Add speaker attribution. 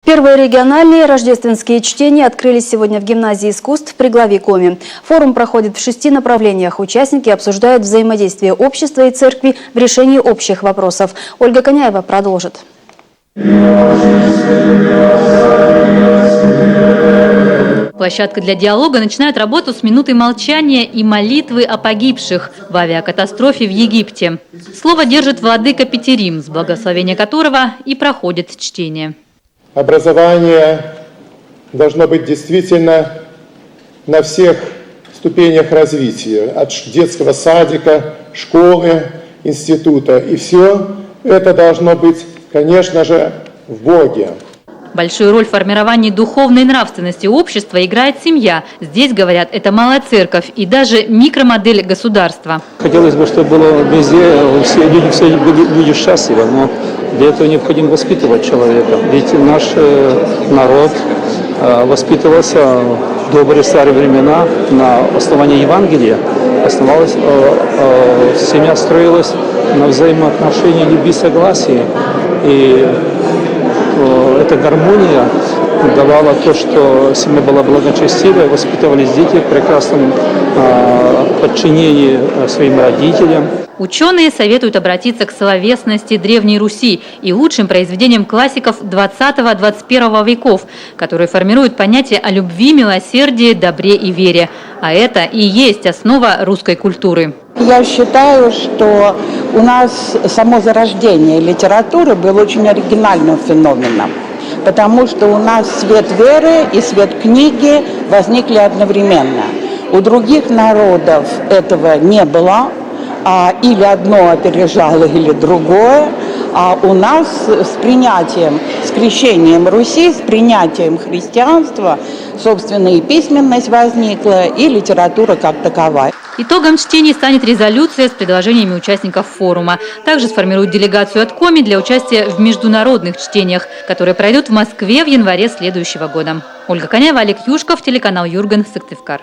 Speaker 1: Первые региональные рождественские чтения открылись сегодня в гимназии искусств при главе Коми. Форум проходит в 6 направлениях. Участники обсуждают взаимодействие общества и церкви в решении общих вопросов. Ольга Коняева продолжит.
Speaker 2: Площадка для диалога начинает работу с минуты молчания и молитвы о погибших в авиакатастрофе в Египте. Слово держит владыка Петерим, с благословения которого и проходит чтение.
Speaker 3: Образование должно быть действительно на всех ступенях развития, от детского садика, школы, института. И все это должно быть, конечно же, в Боге.
Speaker 2: Большую роль в формировании духовной нравственности общества играет семья. Здесь, говорят, это малая церковь и даже микромодель государства.
Speaker 4: Хотелось бы, чтобы было везде, все люди счастливы, но для этого необходимо воспитывать человека. Ведь наш народ воспитывался в добрые старые времена на основании Евангелия. Семья строилась на взаимоотношении любви и согласия. И эта гармония давала то, что семья была благочестивой, воспитывались дети в прекрасном подчинении своим родителям.
Speaker 2: Ученые советуют обратиться к словесности Древней Руси и лучшим произведениям классиков 20-21 веков, которые формируют понятие о любви, милосердии, добре и вере. А это и есть основа русской культуры.
Speaker 5: Я считаю, что у нас само зарождение литературы было очень оригинальным феноменом, потому что у нас свет веры и свет книги возникли одновременно. У других народов этого не было, или одно опережало, или другое. А у нас с принятием, с крещением Руси, с принятием христианства, собственно, и письменность возникла, и литература как таковая.
Speaker 2: Итогом чтений станет резолюция с предложениями участников форума. Также сформируют делегацию от Коми для участия в международных чтениях, которые пройдут в Москве в январе следующего года. Ольга Коняева, Олег Юшков, телеканал Юрган, Сыктывкар.